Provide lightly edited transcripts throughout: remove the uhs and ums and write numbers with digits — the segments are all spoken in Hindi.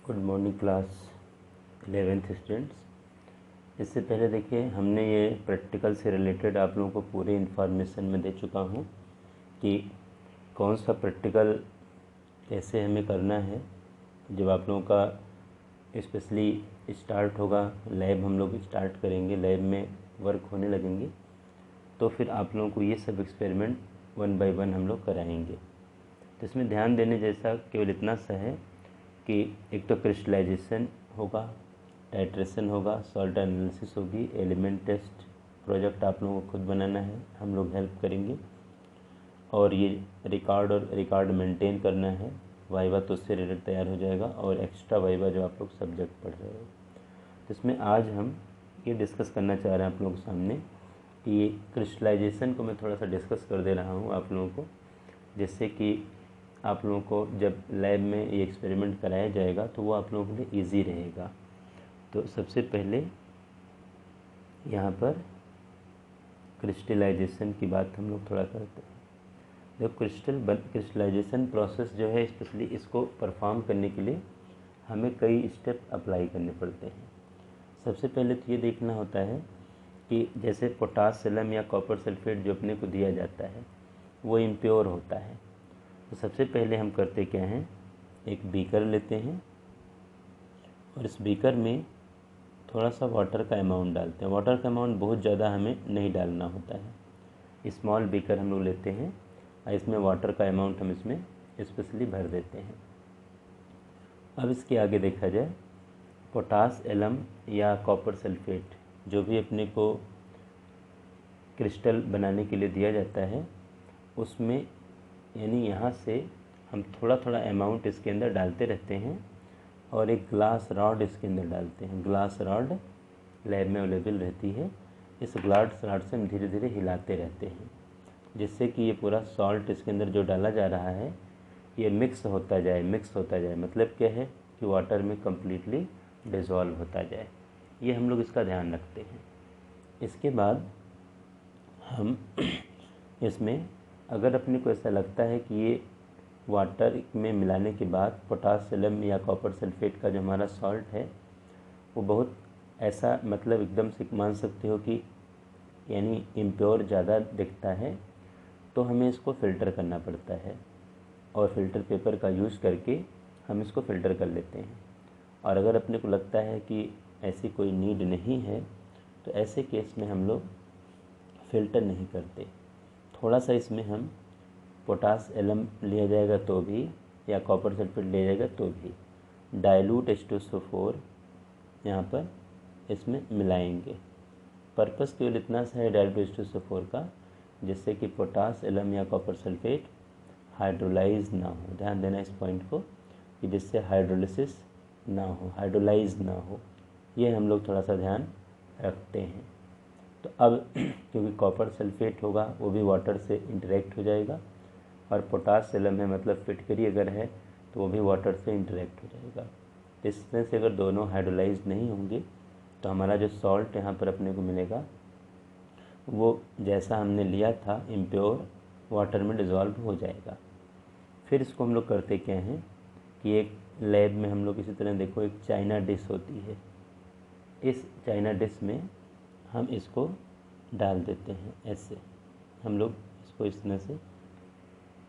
Good morning class 11th students. इससे पहले देखिए हमने ये प्रैक्टिकल से रिलेटेड आप लोगों को पूरी इन्फॉर्मेशन में दे चुका हूँ कि कौन सा प्रैक्टिकल कैसे हमें करना है। जब आप लोगों का स्पेशली स्टार्ट होगा, लैब हम लोग स्टार्ट करेंगे, लैब में वर्क होने लगेंगे, तो फिर आप लोगों को ये सब एक्सपेरिमेंट 1 बाय 1 हम लोग कराएंगे। तो इसमें ध्यान देने जैसा केवल इतना सा है कि एक तो क्रिस्टलाइजेशन होगा, टाइट्रेशन होगा, सॉल्ट एनालिसिस होगी, एलिमेंट टेस्ट प्रोजेक्ट आप लोगों को खुद बनाना है, हम लोग हेल्प करेंगे, और ये रिकॉर्ड मेंटेन करना है। वाइवा तो उससे रिलेटेड तैयार हो जाएगा, और एक्स्ट्रा वाइवा जो आप लोग सब्जेक्ट पढ़ रहे हो। तो इसमें आज हम ये डिस्कस करना चाह रहे हैं आप लोगों के सामने कि ये क्रिस्टलाइजेशन को मैं थोड़ा सा डिस्कस कर दे रहा हूँ आप लोगों को, जिससे कि आप लोगों को जब लैब में ये एक्सपेरिमेंट कराया जाएगा तो वो आप लोगों के लिए ईजी रहेगा। तो सबसे पहले यहाँ पर क्रिस्टलाइजेशन की बात हम लोग थोड़ा करते हैं। जब क्रिस्टलाइजेशन प्रोसेस जो है, स्पेशली इसको परफॉर्म करने के लिए हमें कई स्टेप अप्लाई करने पड़ते हैं। सबसे पहले तो ये देखना होता है कि जैसे पोटासियम या कॉपर सल्फेट जो अपने को दिया जाता है वो इम्प्योर होता है। तो सबसे पहले हम करते क्या हैं, एक बीकर लेते हैं और इस बीकर में थोड़ा सा वाटर का अमाउंट डालते हैं। वाटर का अमाउंट बहुत ज़्यादा हमें नहीं डालना होता है। स्मॉल बीकर हम लोग लेते हैं और इसमें वाटर का अमाउंट हम इसमें स्पेशली भर देते हैं। अब इसके आगे देखा जाए, पोटास एलम या कॉपर सल्फेट जो भी अपने को क्रिस्टल बनाने के लिए दिया जाता है, उसमें यानी यहाँ से हम थोड़ा थोड़ा अमाउंट इसके अंदर डालते रहते हैं और एक ग्लास रॉड इसके अंदर डालते हैं। ग्लास रॉड लैब में अवेलेबल रहती है। इस ग्लास रॉड से हम धीरे धीरे हिलाते रहते हैं, जिससे कि ये पूरा सॉल्ट इसके अंदर जो डाला जा रहा है ये मिक्स होता जाए। मतलब क्या है कि वाटर में कम्प्लीटली डिज़ोल्व होता जाए। ये हम लोग इसका ध्यान रखते हैं। इसके बाद हम इसमें अगर अपने को ऐसा लगता है कि ये वाटर में मिलाने के बाद पोटासियम या कॉपर सल्फेट का जो हमारा सॉल्ट है वो बहुत ऐसा, मतलब एकदम से मान सकते हो कि यानी इम्प्योर ज़्यादा दिखता है, तो हमें इसको फ़िल्टर करना पड़ता है और फ़िल्टर पेपर का यूज़ करके हम इसको फ़िल्टर कर लेते हैं। और अगर अपने को लगता है कि ऐसी कोई नीड नहीं है तो ऐसे केस में हम लोग फ़िल्टर नहीं करते। थोड़ा सा इसमें हम पोटास एलम लिया जाएगा तो भी, या कॉपर सल्फेट लिया जाएगा तो भी, डाइल्यूट H2SO4 यहाँ पर इसमें मिलाएंगे। पर्पस केवल इतना सा है डाइल्यूट H2SO4 का, जिससे कि पोटास एलम या कॉपर सल्फेट हाइड्रोलाइज ना हो। ध्यान देना इस पॉइंट को कि जिससे हाइड्रोलिसिस ना हो, हाइड्रोलाइज ना हो, ये हम लोग थोड़ा सा ध्यान रखते हैं। तो अब क्योंकि कॉपर सल्फेट होगा वो भी वाटर से इंटरेक्ट हो जाएगा, और पोटासियम है मतलब फिटकरी अगर है तो वो भी वाटर से इंटरेक्ट हो जाएगा। इसमें से अगर दोनों हाइड्रोलाइज नहीं होंगे तो हमारा जो सॉल्ट यहाँ पर अपने को मिलेगा वो जैसा हमने लिया था इम्प्योर, वाटर में डिज़ोल्व हो जाएगा। फिर इसको हम लोग करते क्या हैं कि एक लैब में हम लोग इसी तरह देखो एक चाइना डिश होती है, इस चाइना डिश में हम इसको डाल देते हैं। ऐसे हम लोग इसको इस तरह से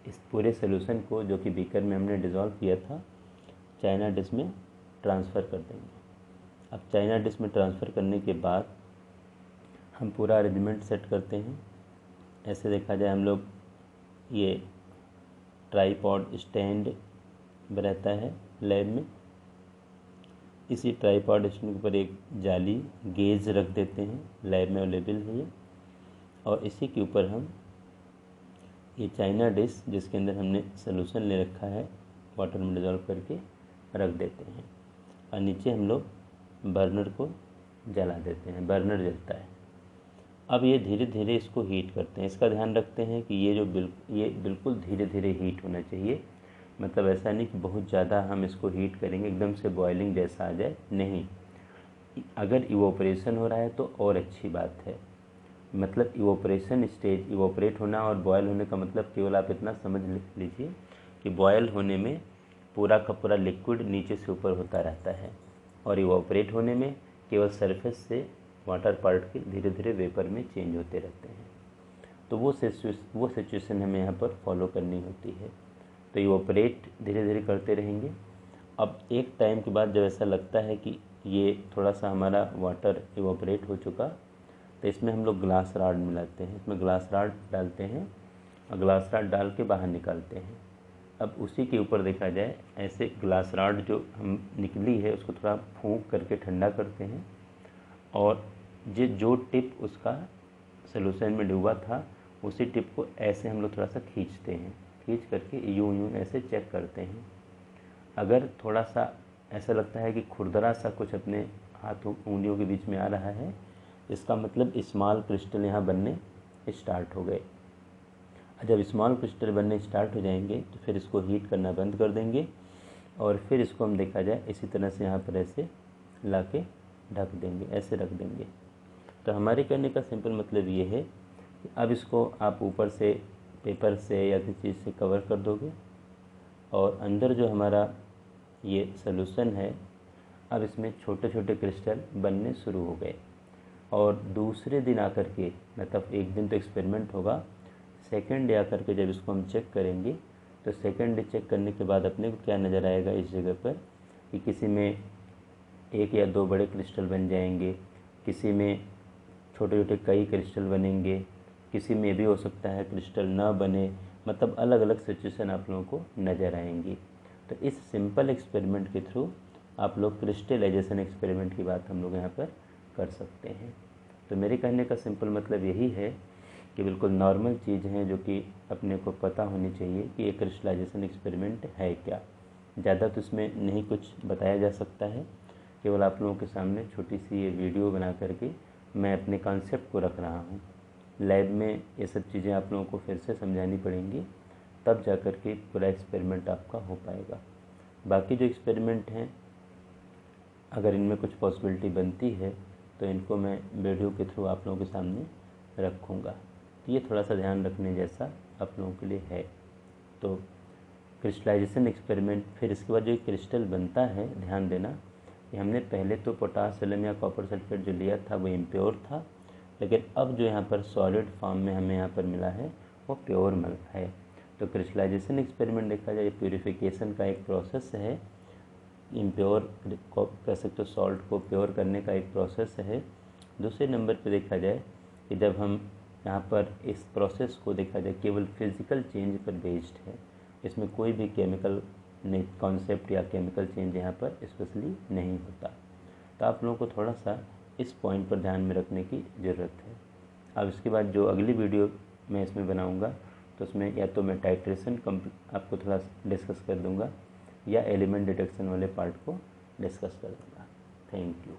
इस पूरे सॉल्यूशन को जो कि बीकर में हमने डिज़ोल्व किया था चाइना डिश में ट्रांसफ़र कर देंगे। अब चाइना डिश में ट्रांसफ़र करने के बाद हम पूरा अरेंजमेंट सेट करते हैं। ऐसे देखा जाए हम लोग ये ट्राईपॉड स्टैंड रहता है लैब में, इसी ट्राईपॉड स्टैंड के ऊपर एक जाली गेज रख देते हैं, लैब में अवेलेबल है ये, और इसी के ऊपर हम ये चाइना डिश जिसके अंदर हमने सॉल्यूशन ले रखा है वाटर में डिज़ोल्व करके रख देते हैं, और नीचे हम लोग बर्नर को जला देते हैं। बर्नर जलता है। अब ये धीरे धीरे इसको हीट करते हैं। इसका ध्यान रखते हैं कि ये बिल्कुल धीरे धीरे हीट होना चाहिए। मतलब ऐसा नहीं कि बहुत ज़्यादा हम इसको हीट करेंगे एकदम से बॉइलिंग जैसा आ जाए, नहीं। अगर इवोपरेशन हो रहा है तो और अच्छी बात है। मतलब इवोपरेशन स्टेज, इवोपरेट होना और बॉयल होने का मतलब केवल आप इतना समझ लीजिए कि बॉयल होने में पूरा का पूरा लिक्विड नीचे से ऊपर होता रहता है और इवोपरेट होने में केवल सरफेस से वाटर पार्टिकल धीरे धीरे वेपर में चेंज होते रहते हैं। तो वो सिचुएशन हमें यहाँ पर फॉलो करनी होती है। तो इवोपरेट धीरे धीरे करते रहेंगे। अब एक टाइम के बाद जब ऐसा लगता है कि ये थोड़ा सा हमारा वाटर इवोपरेट हो चुका, तो इसमें हम लोग ग्लास रॉड मिलाते हैं। इसमें ग्लास रॉड डालते हैं और ग्लास रॉड डाल के बाहर निकालते हैं। अब उसी के ऊपर देखा जाए, ऐसे ग्लास रॉड जो हम निकली है उसको थोड़ा फूंक करके ठंडा करते हैं और जो टिप उसका सॉल्यूशन में डूबा था उसी टिप को ऐसे हम लोग थोड़ा सा खींचते हैं, खींच करके यूं ऐसे चेक करते हैं। अगर थोड़ा सा ऐसा लगता है कि खुरदरा सा कुछ अपने हाथों उंगलियों के बीच में आ रहा है, इसका मतलब स्मॉल क्रिस्टल यहाँ बनने स्टार्ट हो गए। जब स्मॉल क्रिस्टल बनने स्टार्ट हो जाएंगे तो फिर इसको हीट करना बंद कर देंगे और फिर इसको हम देखा जाए इसी तरह से यहाँ पर ऐसे ला के ढक देंगे, ऐसे रख देंगे। तो हमारे कहने का सिंपल मतलब ये है कि अब इसको आप ऊपर से पेपर से या किसी चीज़ से कवर कर दोगे और अंदर जो हमारा ये सॉल्यूशन है, अब इसमें छोटे छोटे क्रिस्टल बनने शुरू हो गए। और दूसरे दिन आकर के, मतलब एक दिन तो एक्सपेरिमेंट होगा, सेकंड डे आकर के जब इसको हम चेक करेंगे तो सेकंड डे चेक करने के बाद अपने को क्या नज़र आएगा इस जगह पर कि किसी में 1 या 2 बड़े क्रिस्टल बन जाएंगे, किसी में छोटे छोटे कई क्रिस्टल बनेंगे, किसी में भी हो सकता है क्रिस्टल ना बने। मतलब अलग अलग सिचुएशन आप लोगों को नज़र आएंगी। तो इस सिंपल एक्सपेरिमेंट के थ्रू आप लोग क्रिस्टलाइजेशन एक्सपेरिमेंट की बात हम लोग यहाँ पर कर सकते हैं। तो मेरे कहने का सिंपल मतलब यही है कि बिल्कुल नॉर्मल चीज़ हैं जो कि अपने को पता होनी चाहिए कि ये क्रिस्टलाइजेशन एक्सपेरिमेंट है क्या। ज़्यादा तो इसमें नहीं कुछ बताया जा सकता है, केवल आप लोगों के सामने छोटी सी ये वीडियो बना करके मैं अपने कॉन्सेप्ट को रख रहा हूँ। लैब में ये सब चीज़ें आप लोगों को फिर से समझानी पड़ेंगी, तब जा कर के पूरा एक्सपेरिमेंट आपका हो पाएगा। बाकी जो एक्सपेरिमेंट हैं, अगर इनमें कुछ पॉसिबिलिटी बनती है तो इनको मैं वीडियो के थ्रू आप लोगों के सामने रखूँगा। तो ये थोड़ा सा ध्यान रखने जैसा आप लोगों के लिए है। तो क्रिस्टलाइजेशन एक्सपेरिमेंट, फिर इसके बाद जो क्रिस्टल बनता है, ध्यान देना कि हमने पहले तो पोटासियम या कॉपर सल्फेट जो लिया था वो इम्प्योर था, लेकिन अब जो यहाँ पर सॉलिड फॉर्म में हमें यहाँ पर मिला है वो प्योर है। तो क्रिस्टलाइजेशन एक्सपेरिमेंट देखा जाए प्यूरिफिकेशन का एक प्रोसेस है, इम्प्योर कह सकते हो सॉल्ट को प्योर करने का एक प्रोसेस है। दूसरे नंबर पे देखा जाए कि जब हम यहाँ पर इस प्रोसेस को देखा जाए केवल फिज़िकल चेंज पर बेस्ड है, इसमें कोई भी केमिकल नहीं कॉन्सेप्ट या केमिकल चेंज यहाँ पर स्पेशली नहीं होता। तो आप लोगों को थोड़ा सा इस पॉइंट पर ध्यान में रखने की ज़रूरत है। अब इसके बाद जो अगली वीडियो मैं इसमें बनाऊँगा तो उसमें या तो मैं टाइट्रेशन आपको थोड़ा डिस्कस कर दूँगा या एलिमेंट डिटेक्शन वाले पार्ट को डिस्कस कर दूँगा। Thank you.